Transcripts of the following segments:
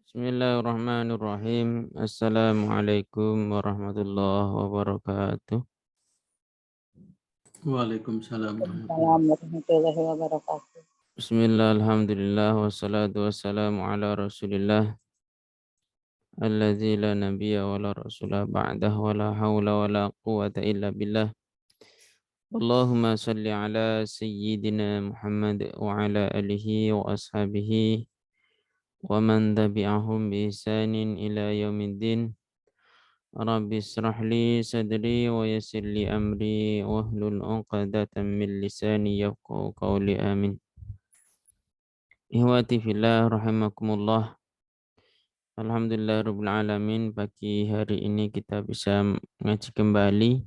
Bismillahirrahmanirrahim. Assalamualaikum warahmatullahi wabarakatuh. Waalaikumsalam warahmatullahi. Waalaikumsalam warahmatullahi wabarakatuh. Bismillah, alhamdulillah, wassalatu wassalamu ala rasulillah alladzi la nabiyya wa la rasula ba'dah wa la hawla wa la quwata illa billah. Allahumma salli ala sayyidina Muhammad wa ala alihi wa ashabihi wa man tabi'ahum bi ihsanin ila yaumiddin. Rabbi israh li sadri wa yassir li amri wahlul 'uqdatam min lisani yafqahu qawli amin. Ihwati fillah rahimakumullah. Alhamdulillahirabbil alamin, pagi hari ini kita bisa ngaji kembali.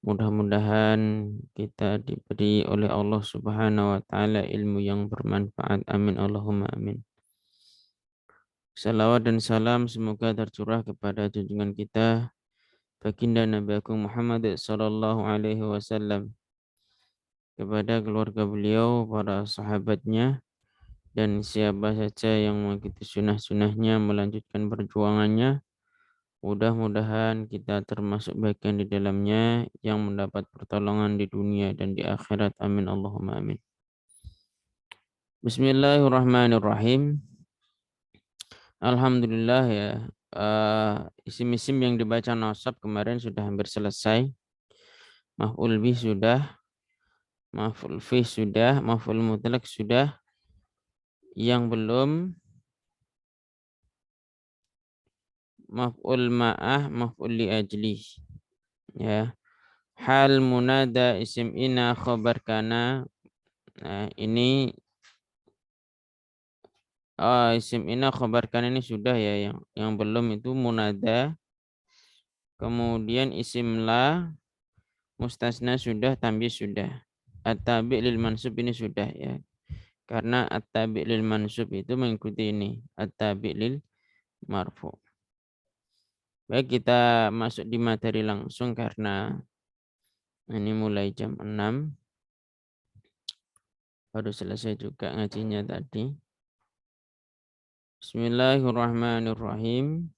Mudah-mudahan kita diberi oleh Allah Subhanahu wa taala ilmu yang bermanfaat. Amin Allahumma amin. Salawat dan salam semoga tercurah kepada junjungan kita Baginda Nabi Agung Muhammad sallallahu alaihi wasallam, kepada keluarga beliau, para sahabatnya, dan siapa saja yang mengikuti sunnah-sunnahnya, melanjutkan perjuangannya. Mudah-mudahan kita termasuk bagian di dalamnya yang mendapat pertolongan di dunia dan di akhirat. Amin Allahumma amin. Bismillahirrahmanirrahim. Alhamdulillah ya. Isim-isim yang dibaca nasab kemarin sudah hampir selesai. Maf'ul bih sudah, maf'ul fi sudah, maf'ul mutlaq sudah. Yang belum maf'ul ma'ah, maf'ul li ajli. Ya. Hal munada isim ina khabar kana. Nah, ini isim ina khabar kana ini sudah ya, yang belum itu munada. Kemudian isim la mustasna sudah, tamyiz sudah. At-tabi' lil mansub ini sudah ya. Karena at-tabi' lil mansub itu mengikuti ini, at-tabi' lil marfu'. Baik, kita masuk di materi langsung karena ini mulai jam 6. Baru selesai juga ngajinya tadi. Bismillahirrahmanirrahim.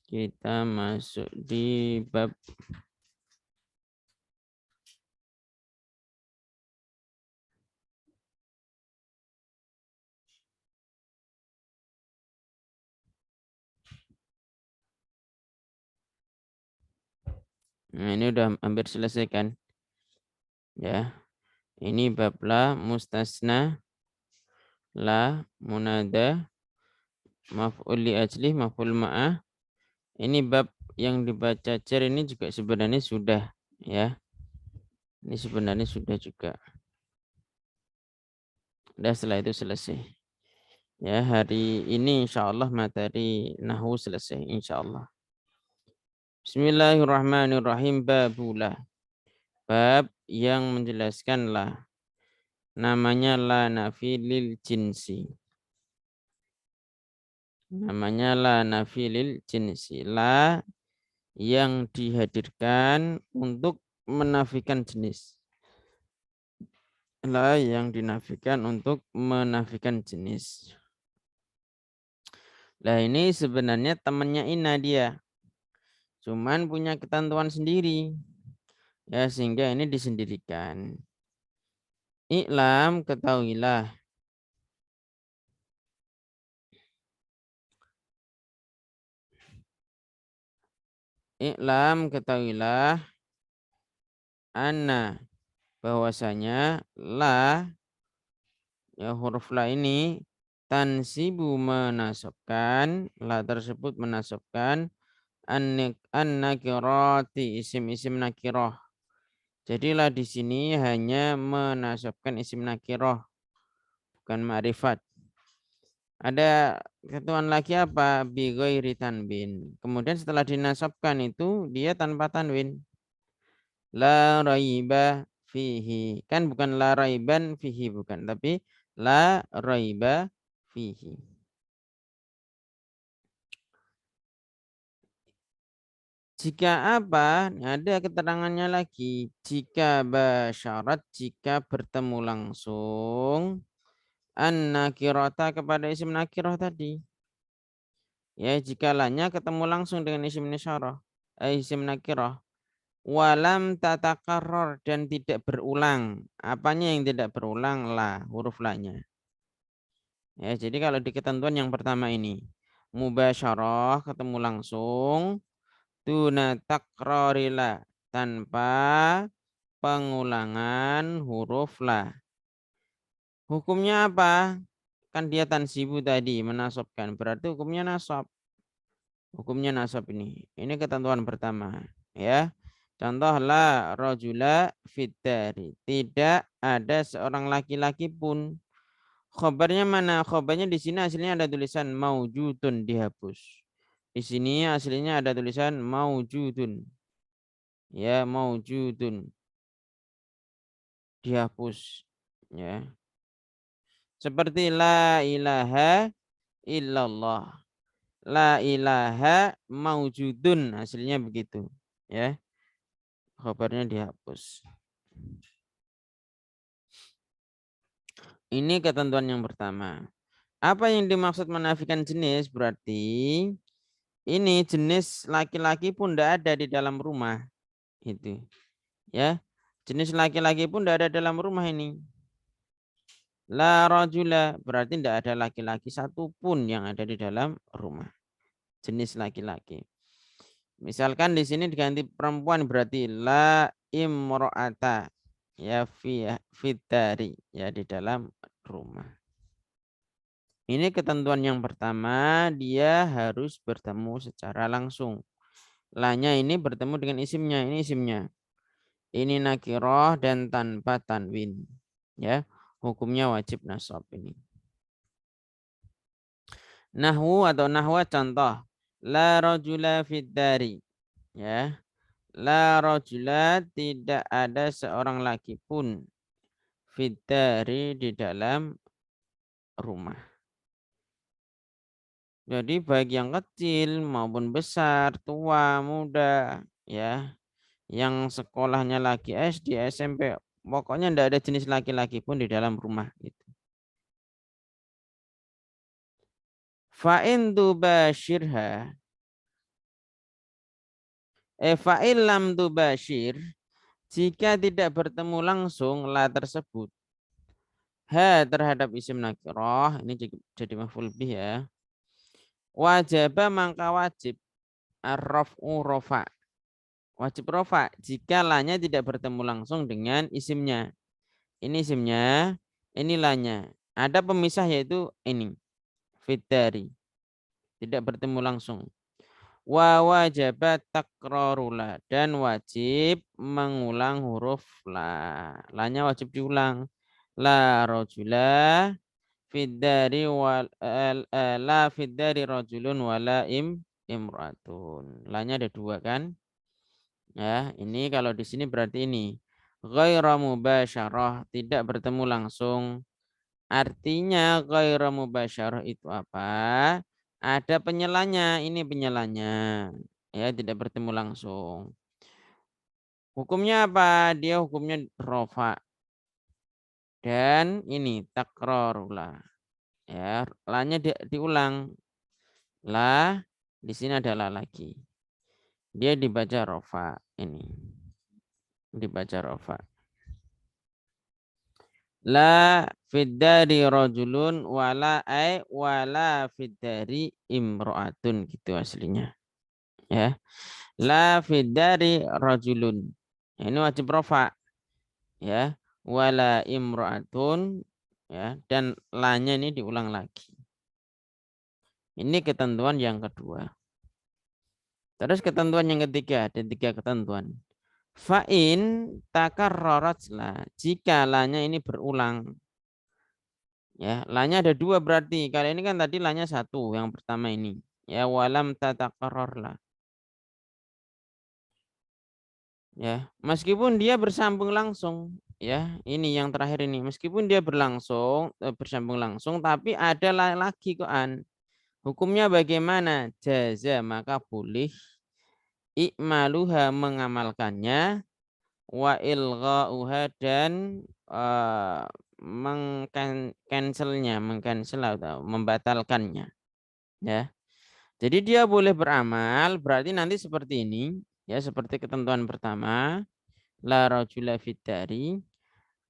Kita masuk di bab Nah, ini udah hampir selesai kan? Ya. Ini bab la mustasna, la munada, maf'ul li ajli, maf'ul ma'ah. Ini bab yang dibaca cer ini juga sebenarnya sudah ya. Ini sebenarnya sudah juga. Dan setelah itu selesai. Ya, hari ini insya Allah materi nahwu selesai insya Allah. Bismillahirrahmanirrahim. Babulah. Bab yang menjelaskan la. Namanya la nafi lil jinsi. Namanya la nafi lil jinsi. La yang dihadirkan untuk menafikan jenis. La yang dinafikan untuk menafikan jenis. Lah ini sebenarnya temannya ina dia. Cuman punya ketentuan sendiri. Ya, sehingga ini disendirikan. I'lam, ketahuilah. I'lam, ketahuilah. Anna, bahwasanya la, ya huruf la ini tansibu menasabkan, la tersebut menasabkan an-nakirati, isim-isim nakirah. Jadilah di sini hanya menasabkan isim nakirah, bukan ma'rifat. Ada ketentuan lagi apa? Bi ghairi tanwin. Kemudian setelah dinasabkan itu dia tanpa tanwin. La raiba fihi. Kan bukan la raiban fihi, bukan, tapi la raiba fihi. Jika apa? Ada keterangannya lagi. Jika basyarat, jika bertemu langsung, an-nakirata kepada isim nakirah tadi. Ya, jika lanya ketemu langsung dengan isim isyarah, isim nakirah. Walam tatakarror dan tidak berulang. Apanya yang tidak berulang? La, huruf lanya. Ya, jadi kalau di ketentuan yang pertama ini, mubasyarah ketemu langsung, tuna takrorila tanpa pengulangan huruf la. Hukumnya apa? Kan dia tansibu tadi, menasobkan. Berarti hukumnya nasab. Hukumnya nasab ini. Ini ketentuan pertama. Ya. Contoh la rajula fiddari. Tidak ada seorang laki-laki pun. Khobarnya mana? Khobarnya di sini aslinya ada tulisan maujudun dihapus. Di sini aslinya ada tulisan maujudun. Ya, maujudun dihapus. Ya. Seperti la ilaha illallah. La ilaha maujudun hasilnya begitu. Ya, khabarnya dihapus. Ini ketentuan yang pertama. Apa yang dimaksud menafikan jenis? Berarti ini jenis laki-laki pun tidak ada di dalam rumah. Itu. Ya. Jenis laki-laki pun tidak ada dalam rumah ini. La rajula berarti tidak ada laki-laki satupun yang ada di dalam rumah. Jenis laki-laki. Misalkan di sini diganti perempuan berarti la imro'ata ya fitari ya di dalam rumah. Ini ketentuan yang pertama, dia harus bertemu secara langsung. Lanya ini bertemu dengan isimnya, ini isimnya. Ini nakiroh dan tanpa tanwin. Ya, hukumnya wajib nasab ini. Nahwu atau nahwa contoh. La rajula fiddari. Ya. La rajula tidak ada seorang laki pun fiddari di dalam rumah. Jadi baik yang kecil maupun besar, tua, muda, ya, yang sekolahnya lagi SD, SMP, pokoknya tidak ada jenis laki-laki pun di dalam rumah gitu. Fa'in tubashirha fa'il lam tubashir jika tidak bertemu langsung la tersebut terhadap isim nakirah ini jadi maf'ul bih ya. Wajaba mangka wajib ar-raf'u rofa. Wajib rofa jika lanya tidak bertemu langsung dengan isimnya. Ini isimnya, ini lanya. Ada pemisah yaitu ini fiddari. Tidak bertemu langsung. Wa wajaba takrarula dan wajib mengulang huruf la. Lanya wajib diulang. La rajula fiddari la fiddari rajulun wala imratun. Lanya ada dua kan? Ya, ini kalau di sini berarti ini ghairu mubasyarah, tidak bertemu langsung. Artinya ghairu mubasyarah itu apa? Ada penyelanya, ini penyelanya. Ya, tidak bertemu langsung. Hukumnya apa? Dia hukumnya rofa. Dan ini takrarullah. Ya, lanya diulang. La di sini adalah lagi. Dia dibaca rofa ini. Dibaca rofa. La fiddari rajulun wala fiddari imro'atun gitu aslinya. Ya. La fiddari rajulun. Ini wajib rofa. Ya. Wala imro'atun ya, dan lanya ini diulang lagi. Ini ketentuan yang kedua. Terus ketentuan yang ketiga, ada tiga ketentuan. Fa'in takarrarajla, jika lanya ini berulang. Ya, lanya ada dua berarti. Kali ini kan tadi lanya satu, yang pertama ini. Ya, walam tatakarrarla. Ya, meskipun dia bersambung langsung, ya, ini yang terakhir ini. Meskipun dia bersambung langsung, tapi ada lagi koan. Hukumnya bagaimana? Jaza, maka boleh ikmaluha mengamalkannya wa ilgha'uha dan mengcancel atau membatalkannya, ya. Jadi dia boleh beramal, berarti nanti seperti ini, ya, seperti ketentuan pertama, la rajula fid dari,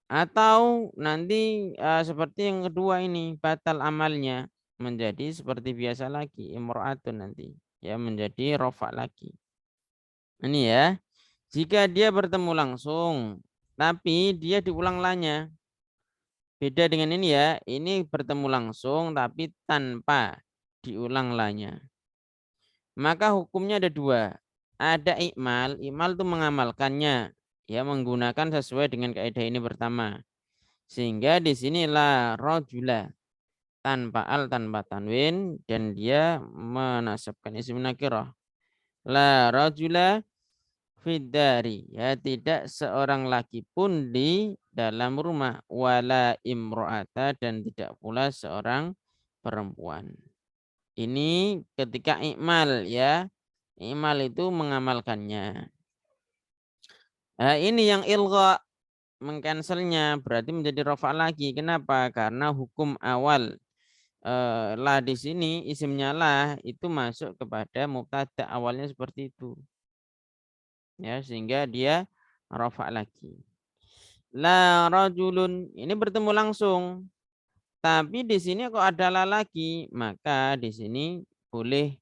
atau nanti seperti yang kedua ini, batal amalnya menjadi seperti biasa lagi, imra'atun nanti, ya, menjadi rofa lagi. Ini ya, jika dia bertemu langsung, tapi dia diulang lanya. Beda dengan ini ya, ini bertemu langsung tapi tanpa diulang lanya. Maka hukumnya ada dua. Ada ikmal itu mengamalkannya, ya, menggunakan sesuai dengan kaidah ini pertama. Sehingga di sinilah rojula tanpa al tanpa tanwin dan dia menasabkan isim nakirah. La rojula fiddari, ya, tidak seorang laki pun di dalam rumah, wala imro'ata dan tidak pula seorang perempuan. Ini ketika ikmal, ya, ikmal itu mengamalkannya. Nah, ini yang ilgha, mengcancelnya berarti menjadi rofa lagi. Kenapa? Karena hukum awal lah di sini isimnya lah itu masuk kepada mubtada awalnya seperti itu. Ya, sehingga dia rofa lagi. La rajulun ini bertemu langsung. Tapi di sini kok ada la lagi, maka di sini boleh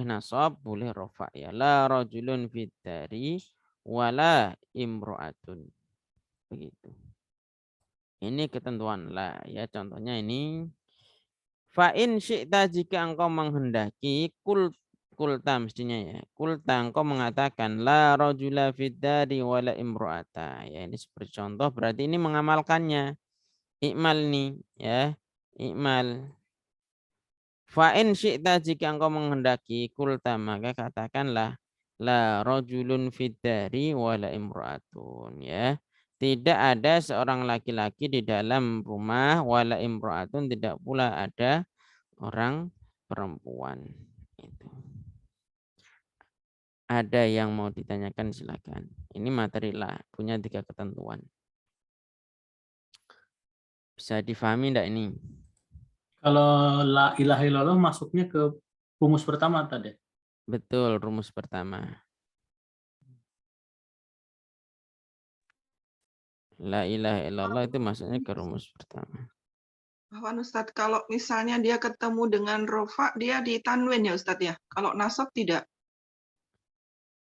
nasab, boleh rofa, ya. La rajulun fid dari wala imro'atun. Begitu. Ini ketentuan la, ya, contohnya ini. Fa in syi'ta jika engkau menghendaki kulta mestinya, ya. Kulta engkau mengatakan la rajula fid dari wala imro'ata. Ya, ini seperti contoh berarti ini mengamalkannya. Ikmal nih, ya. Ikmal. Fa in syi'ta jika engkau menghendaki kulta maka katakanlah la rajulun fid dari wala imro'atun, ya. Tidak ada seorang laki-laki di dalam rumah, wala imro'atun tidak pula ada orang perempuan. Itu. Ada yang mau ditanyakan silakan. Ini materi lah, punya 3 ketentuan. Bisa difahami enggak ini? Kalau la ilaha illallah masuknya ke rumus pertama tadi. Betul, rumus pertama. La ilaha illallah itu masuknya ke rumus pertama. Bahwa Ustadz, kalau misalnya dia ketemu dengan rofa, dia ditanwin ya Ustadz ya? Kalau nasab tidak?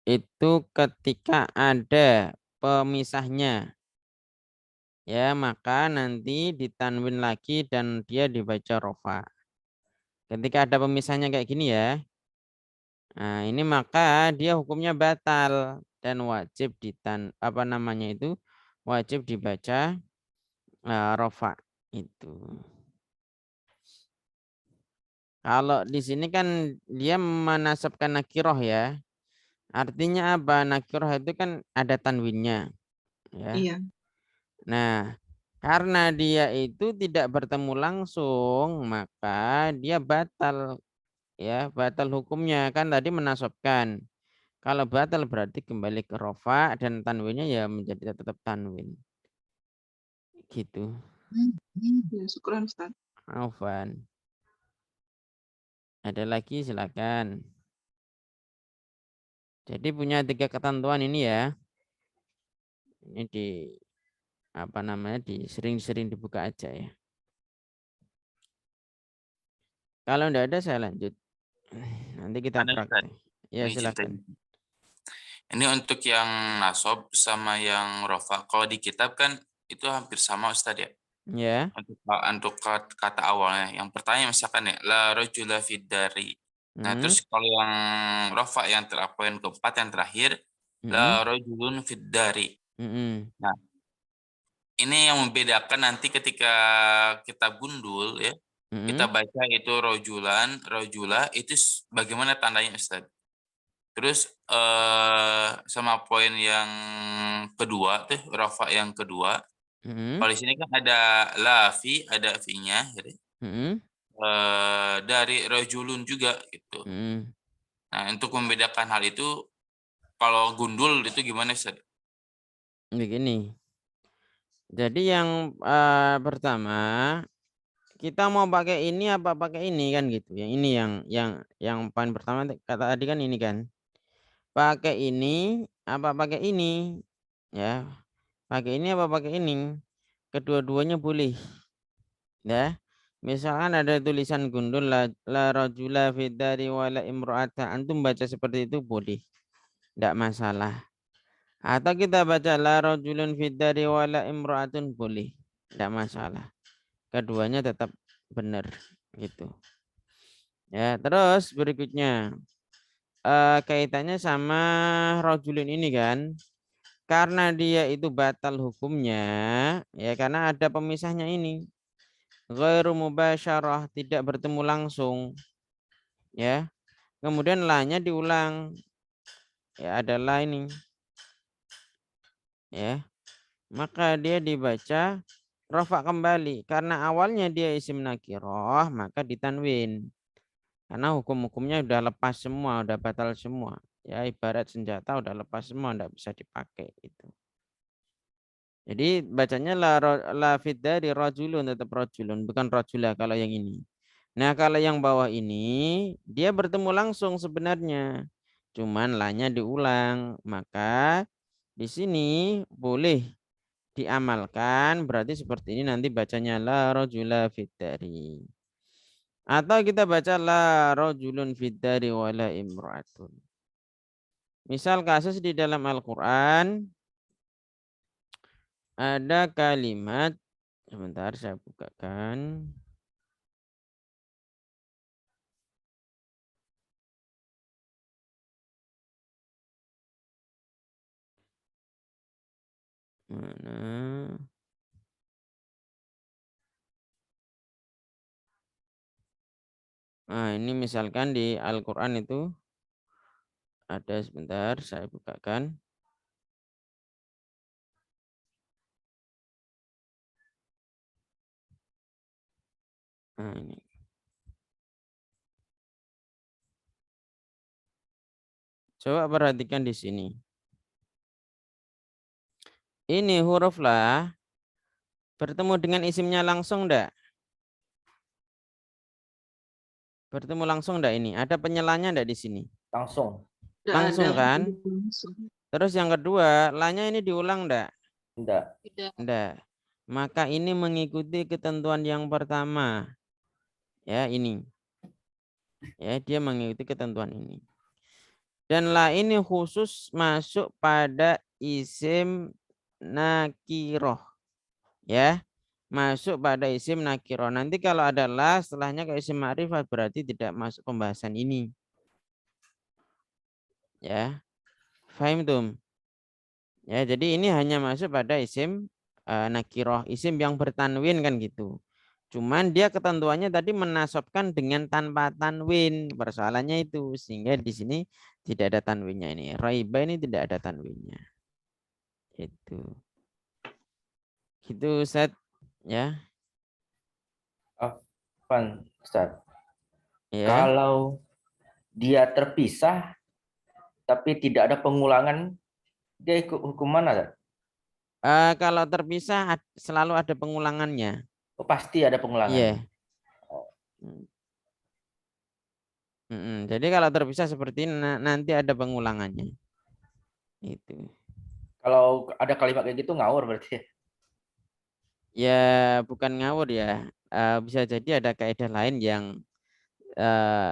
Itu ketika ada pemisahnya, ya, maka nanti ditanwin lagi dan dia dibaca rofa. Ketika ada pemisahnya kayak gini, ya. Nah, ini maka dia hukumnya batal dan wajib wajib dibaca rofa itu. Kalau di sini kan dia menasabkan nakiroh, ya. Artinya apa? Nakiroh itu kan ada tanwinnya, ya. Iya. Nah, karena dia itu tidak bertemu langsung, maka dia batal, ya, batal hukumnya. Kan tadi menasabkan. Kalau batal berarti kembali ke rofa dan tanwinnya ya menjadi tetap tanwin. Gitu. Ya, syukuran Ustadz. Afwan. Ada lagi silakan. Jadi punya 3 ketentuan ini, ya. Ini sering-sering dibuka aja, ya. Kalau enggak ada saya lanjut. Nanti kita praktek. Ya, silakan. Ini untuk yang nasab sama yang rofa. Kalau di kitab kan itu hampir sama Ustadz, ya. Ya. Untuk kata awalnya. Yang pertama misalkan ya la rajula fid dari. Nah, terus kalau yang rofa yang poin keempat yang terakhir la rajulun fid dari. Nah, ini yang membedakan nanti ketika kita gundul, ya. Kita baca itu rojulan, rojula itu bagaimana tandanya Ustadz? Terus sama poin yang kedua tuh rofa yang kedua. Kalau di sini kan ada la fi, ada fi-nya, gitu. Dari rojulun juga gitu. Nah, untuk membedakan hal itu kalau gundul itu gimana Ustaz? Begini. Jadi yang pertama, kita mau pakai ini apa pakai ini kan gitu. Yang ini yang paling pertama kata tadi kan ini kan. Pakai ini apa pakai ini? Ya. Pakai ini apa pakai ini? Kedua-duanya boleh. Ya. Misalkan ada tulisan gundul la rajula fidari wala imra'ata. Antum baca seperti itu boleh. Tidak masalah. Atau kita baca la rajulun fidari wala imra'atun boleh. Tidak masalah. Keduanya tetap benar gitu. Ya, terus berikutnya kaitannya sama rajulun ini kan. Karena dia itu batal hukumnya ya karena ada pemisahnya ini. Ghairu mubasyarah, tidak bertemu langsung. Ya. Kemudian la-nya diulang. Ya, adalah ini. Ya. Maka dia dibaca rafa kembali karena awalnya dia isim nakirah maka ditanwin. Karena hukum-hukumnya udah lepas semua, udah batal semua. Ya, ibarat senjata udah lepas semua, enggak bisa dipakai itu. Jadi bacanya la fidari rajulun, tetap rajulun, bukan rajula kalau yang ini. Nah, kalau yang bawah ini dia bertemu langsung sebenarnya. Cuman la-nya diulang. Maka di sini boleh diamalkan, berarti seperti ini nanti bacanya la rajula fidari. Atau kita baca la rajulun fidari wala imra'atun. Misal kasus di dalam Al-Qur'an ada kalimat, sebentar saya bukakan. Mana? Nah, ini misalkan di Al-Qur'an itu ada, sebentar saya bukakan. Nah, ini. Coba perhatikan di sini. Ini huruf la bertemu dengan isimnya langsung enggak? Bertemu langsung enggak ini? Ada penyelanya enggak di sini? Langsung. Nggak Langsung ada. kan? Langsung. Terus yang kedua, la-nya ini diulang enggak? Enggak. Tidak. Enggak. Maka ini mengikuti ketentuan yang pertama. Ya, ini. Ya, dia mengikuti ketentuan ini. Dan la ini khusus masuk pada isim nakiroh. Ya, masuk pada isim nakiroh. Nanti kalau ada la setelahnya ke isim ma'rifat berarti tidak masuk pembahasan ini. Ya, faham tuh? Ya, jadi ini hanya masuk pada isim nakiroh, isim yang bertanwin kan gitu. Cuman dia ketentuannya tadi menasobkan dengan tanpa tanwin. Persoalannya itu sehingga di sini tidak ada tanwinnya ini. Raiba ini tidak ada tanwinnya. Itu. Gitu Ustaz ya. Afan, Ustaz. Ya. Kalau dia terpisah tapi tidak ada pengulangan, dia ikut hukum mana, Ustaz? Kalau terpisah selalu ada pengulangannya. Oh, pasti ada pengulangan. Iya. Jadi kalau terpisah seperti ini nanti ada pengulangannya. Itu. Kalau ada kalimat kayak gitu ngawur berarti. Ya bukan ngawur ya. Bisa jadi ada kaidah lain yang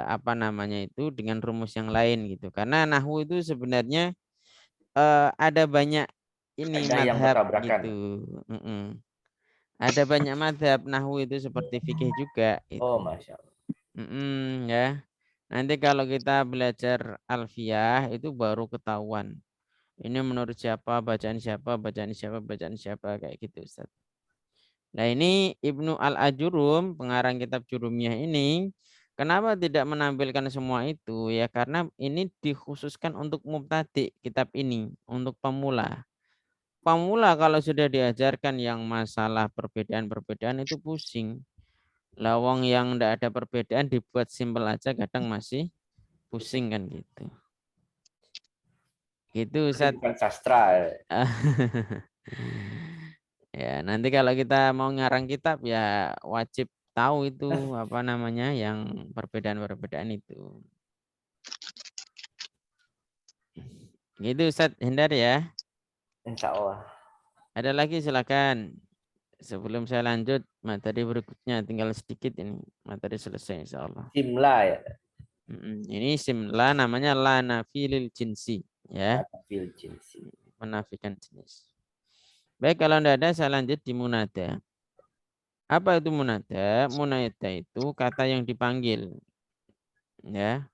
apa namanya itu dengan rumus yang lain gitu. Karena nahwu itu sebenarnya ada banyak ini Kaidah yang madhab bertabrakan. gitu. Ada banyak madhab nahwu itu seperti fikih juga. Gitu. Oh, Masya Allah. Ya. Nanti kalau kita belajar alfiyah itu baru ketahuan. Ini menurut siapa, bacaan siapa, bacaan siapa, bacaan siapa kayak gitu Ustaz. Nah ini Ibnu Al-Ajurum, pengarang kitab Jurumiyah ini, kenapa tidak menampilkan semua itu? Ya karena ini dikhususkan untuk mubtadi kitab ini, untuk pemula. Pemula kalau sudah diajarkan yang masalah perbedaan-perbedaan itu pusing. Lawang yang tidak ada perbedaan dibuat simpel aja kadang masih pusing kan gitu. Gitu Ustaz. Bukan sastra. Ya, nanti kalau kita mau ngarang kitab ya wajib tahu itu apa namanya yang perbedaan-perbedaan itu. Gitu Ustadz Hendar ya. Insya Allah. Ada lagi silakan. Sebelum saya lanjut materi berikutnya tinggal sedikit ini materi selesai insya Allah. Simla ya. Ini simla namanya la nafilil jinsi ya. Fil jinsi. Menafikan jenis. Baik, kalau tidak ada saya lanjut di munada. Apa itu munada? Munada itu kata yang dipanggil. Ya.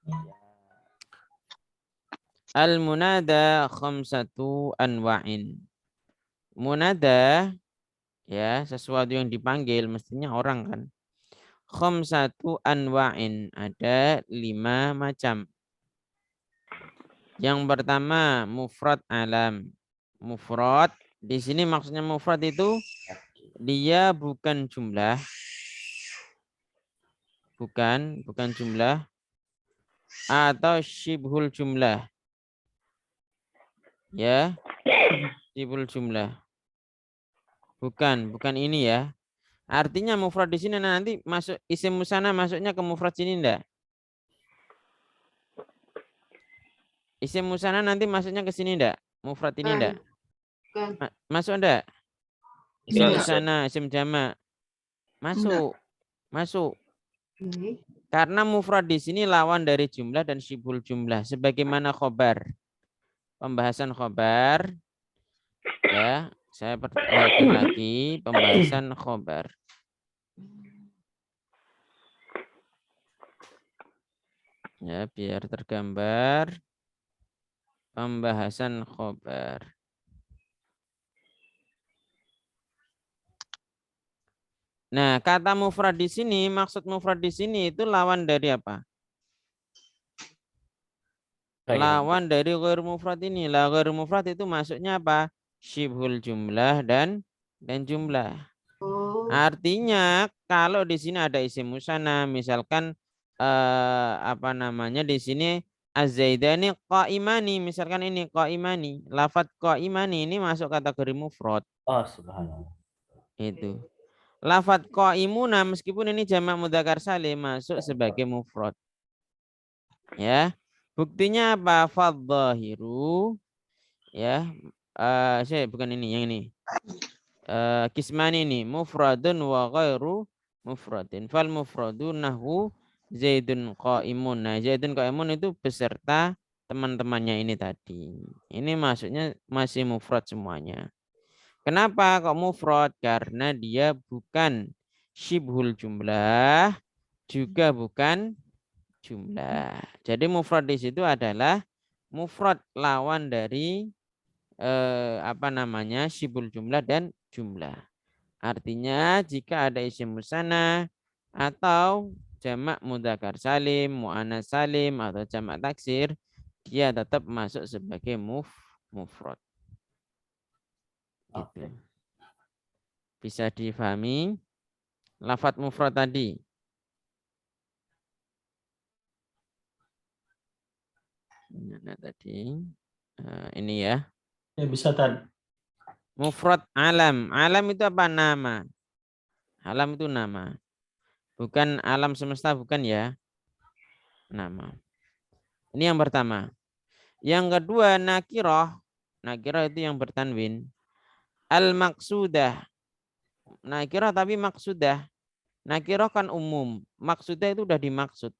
Al-munada khamsatu anwa'in. Munada ya, sesuatu yang dipanggil mestinya orang kan. Khamsatu anwa'in, ada 5 macam. Yang pertama mufrad alam. Mufrad di sini maksudnya mufrad itu dia bukan jumlah. Bukan jumlah atau syibhul jumlah. Ya. Syibhul jumlah. Bukan ini ya. Artinya mufrad di sini nanti masuk isim musanna masuknya ke mufrad sini enggak? Isim musanna nanti masuknya ke sini enggak? Mufrad ini enggak? Masuk enggak? Isim musanna, isim jamak. Masuk. Masuk. Karena mufrad di sini lawan dari jumlah dan syibhul jumlah sebagaimana khobar. Pembahasan khobar. Ya, saya perhatikan lagi pembahasan khobar. Ya, biar tergambar pembahasan khobar. Nah, kata mufrad di sini, maksud mufrad di sini itu lawan dari apa? Lawan dari ghair mufrad ini. Lah ghair mufrad itu masuknya apa? Syibhul jumlah dan jumlah. Artinya kalau di sini ada isim musanna, misalkan apa namanya di sini az-zaidani qaimani, misalkan ini qaimani, lafadz qaimani ini masuk kategori mufrad. Oh, subhanallah. Itu. Lafadz qaimuna meskipun ini jamak mudzakkar salim masuk sebagai mufrad. Ya. Buktinya apa? Fadzahiru ya. Saya bukan ini, yang ini. Kismani ini mufradun wa ghairu mufradin. Fal mufradun nahu Zaidun qaimun. Nah, Zaidun qaimun itu beserta teman-temannya ini tadi. Ini maksudnya masih mufrad semuanya. Kenapa kok mufrad? Karena dia bukan syibhul jumlah, juga bukan jumlah. Jadi mufrad di situ adalah mufrad lawan dari apa namanya syibhul jumlah dan jumlah. Artinya jika ada isim musanna atau jamak mudzakkar salim, muannats salim atau jamak taksir, dia tetap masuk sebagai mufrad. Gitu. Bisa difahami lafadz mufrad tadi. Nah, tadi ini ya. Ya bisa tadi. Mufrad alam. Alam itu apa? Nama. Alam itu nama. Bukan alam semesta, bukan ya. Nama. Ini yang pertama. Yang kedua nakiroh. Nakiroh itu yang bertanwin. Al-maksudah. Nakiroh tapi maksudah. Nakiroh kan umum. Maksudah itu udah dimaksud.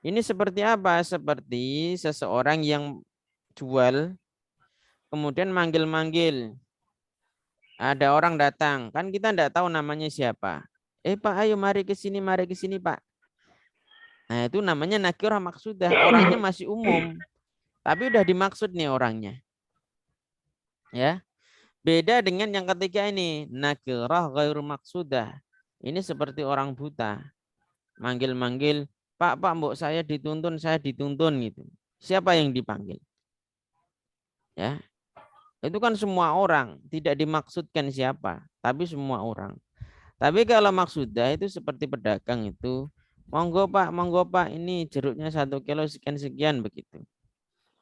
Ini seperti apa? Seperti seseorang yang jual. Kemudian manggil-manggil. Ada orang datang. Kan kita enggak tahu namanya siapa. Pak, ayo mari ke sini Pak. Nah, itu namanya nakirah maksudah. Orangnya masih umum. Tapi udah dimaksud nih orangnya. Ya. Beda dengan yang ketiga ini. Nakirah ghairu maksudah. Ini seperti orang buta. Manggil-manggil. Pak, mbok saya dituntun gitu. Siapa yang dipanggil? Ya. Itu kan semua orang. Tidak dimaksudkan siapa. Tapi semua orang. Tapi kalau maksudah itu seperti pedagang itu. Monggo Pak, ini jeruknya 1 kilo sekian begitu.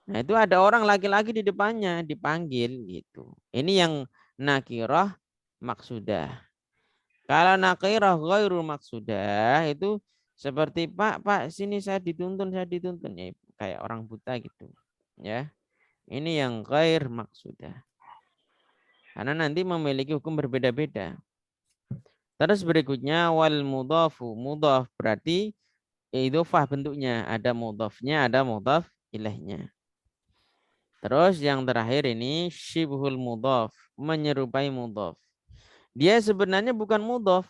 Nah, itu ada orang laki-laki di depannya dipanggil gitu. Ini yang nakirah maksudah. Kalau nakirah ghairu maksudah itu seperti Pak, sini saya dituntun ya, kayak orang buta gitu. Ya. Ini yang ghair maksudah. Karena nanti memiliki hukum berbeda-beda. Terus berikutnya wal mudhafu. Mudhaf berarti idhofah bentuknya. Ada mudhafnya, ada mudhaf ilaihnya. Terus yang terakhir ini syibhul mudhaf. Menyerupai mudhaf. Dia sebenarnya bukan mudhaf.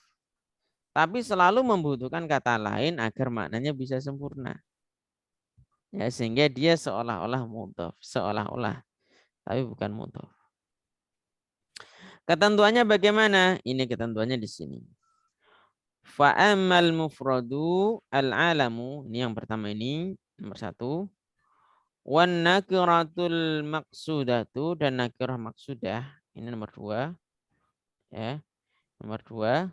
Tapi selalu membutuhkan kata lain agar maknanya bisa sempurna. Ya, sehingga dia seolah-olah mudhaf. Seolah-olah. Tapi bukan mudhaf. Ketentuannya bagaimana? Ini ketentuannya di sini. Fa'amal mufradu al-alamu. Ini yang pertama ini. Nomor 1. Wan nakiratul maksudatu. Dan nakirah maksudah. Ini nomor 2. Ya. Nomor 2.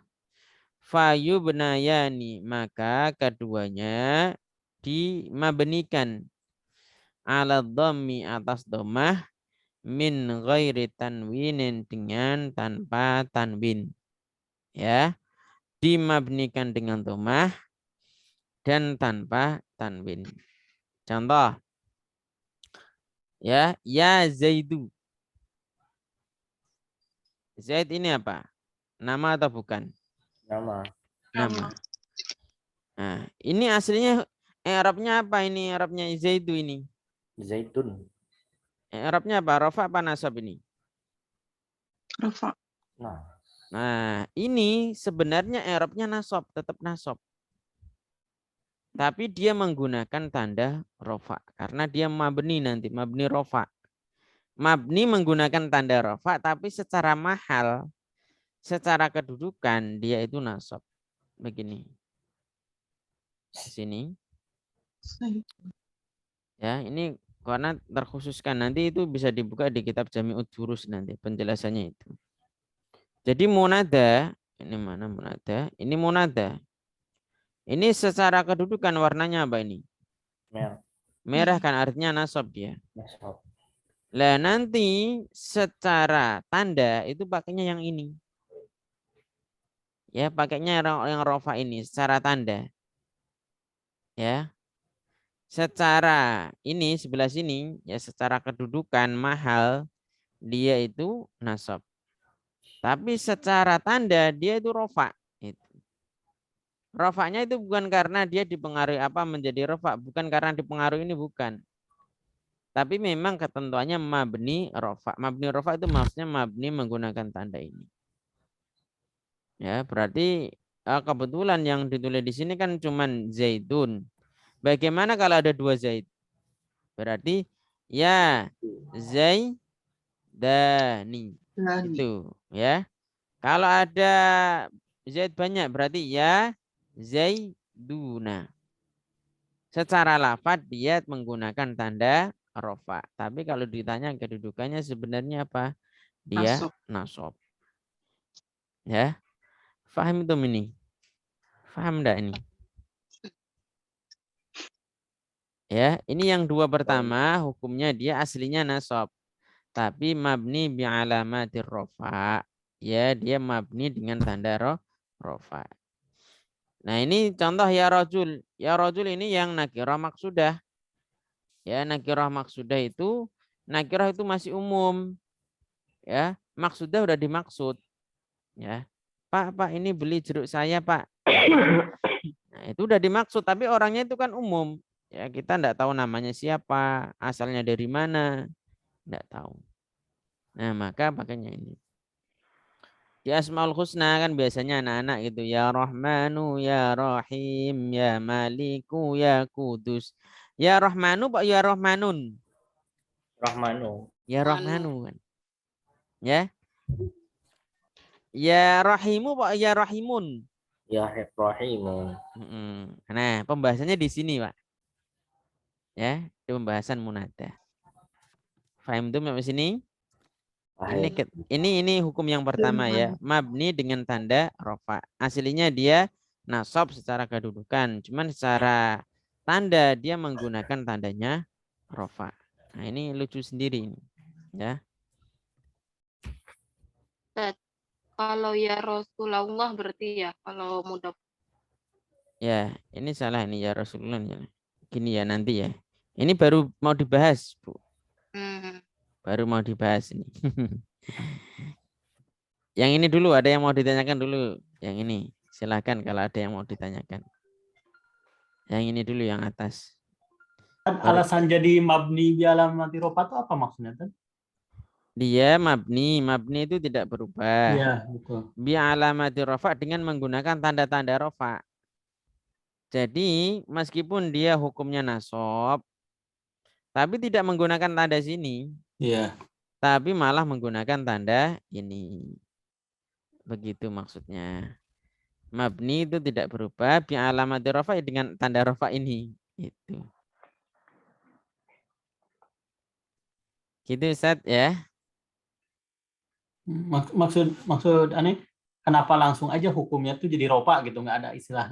Fayu benayani. Maka keduanya dimabenikan. Ala dhammi atas dhammah. Min ghairi tanwinin dengan tanpa tanwin. Ya, dimabnikan dengan dhammah dan tanpa tanwin. Contoh. Ya Zaidu. Zaid ini apa? Nama atau bukan? Nama. Nama. Nah, ini aslinya i'rabnya apa ini? I'rabnya Zaidu ini. Zaitun. I'rabnya apa? Rafa apa nasab ini? Rafa. Nah, ini sebenarnya i'rabnya nasab, tetap nasab. Tapi dia menggunakan tanda rafa karena dia mabni nanti, mabni rafa. Mabni menggunakan tanda rafa tapi secara mahal, secara kedudukan dia itu nasab. Begini. Di sini. Ya, ini karena terkhususkan nanti itu bisa dibuka di kitab Jami'ud Durus nanti penjelasannya itu. Jadi munada, ini mana munada? Ini munada. Ini secara kedudukan warnanya apa ini? Merah. Merah kan artinya nasab dia. Nasab. Lah nanti secara tanda itu pakainya yang ini. Ya, pakainya yang rofa ini secara tanda. Ya. Secara ini sebelah sini ya secara kedudukan mahal dia itu nasab. Tapi secara tanda dia itu rofa. Rofaknya itu bukan karena dia dipengaruhi apa menjadi rofa, bukan karena dipengaruhi ini bukan. Tapi memang ketentuannya mabni rofa. Mabni rofa itu maksudnya mabni menggunakan tanda ini. Ya, berarti kebetulan yang ditulis di sini kan cuman Zaidun. Bagaimana kalau ada 2 Zaid? Berarti ya Zaidani. Itu ya. Kalau ada Zaid banyak berarti ya Zaiduna. Secara lafaz dia menggunakan tanda rofa. Tapi kalau ditanya kedudukannya sebenarnya apa? Dia nasab. Ya. Faham itu ini? Faham enggak ini? Ya, ini yang 2 pertama hukumnya dia aslinya nasab. Tapi mabni bi alamatir rofa. Ya, dia mabni dengan tanda rofa. Nah, ini contoh ya rajul. Ya rajul ini yang nakirah maksudah. Ya, nakirah maksudah itu nakirah itu masih umum. Ya, maksudah udah dimaksud. Ya. Pak, ini beli jeruk saya, Pak. Nah, itu udah dimaksud tapi orangnya itu kan umum. Ya, kita enggak tahu namanya siapa, asalnya dari mana. Enggak tahu. Nah, maka pakainya ini. Di Asmaul Husna kan biasanya anak-anak gitu. Ya Rahmanu, Ya Rahim, Ya Maliku, Ya Kudus. Ya Rahmanu, Pak, Ya Rahmanun. Rahmanu. Ya Rahmanu kan. Ya. Ya Rahimu, Pak, Ya Rahimun. Ya Rahimu. Nah, pembahasannya di sini, Pak. Ya, di pembahasan munada. Faham tuh sampai sini? Ini hukum yang pertama ya, mabni dengan tanda rofa. Aslinya dia nasab secara kedudukan, cuman secara tanda dia menggunakan tandanya rofa. Nah, ini lucu sendiri ini, ya. Kalau ya Rasulullah berarti ya kalau mudah. Ya, ini salah ini ya Rasulullah. Ya. Gini ya nanti ya. Ini baru mau dibahas, Bu. Baru mau dibahas ini. Yang ini dulu, ada yang mau ditanyakan dulu. Yang ini, silahkan kalau ada yang mau ditanyakan. Yang ini dulu yang atas. Alasan jadi mabni bi alamati rofa itu apa maksudnya kan? Dia mabni itu tidak berubah. Iya, betul. Bi alamati rofa dengan menggunakan tanda-tanda rofa. Jadi meskipun dia hukumnya nasab, tapi tidak menggunakan tanda sini. Iya. Tapi malah menggunakan tanda ini. Begitu maksudnya. Mabni itu tidak berubah. Bi alamati rofa dengan tanda rofa ini. Itu. Gitu Ustaz ya. Maksud aneh, kenapa langsung aja hukumnya tuh jadi rofa gitu, nggak ada istilah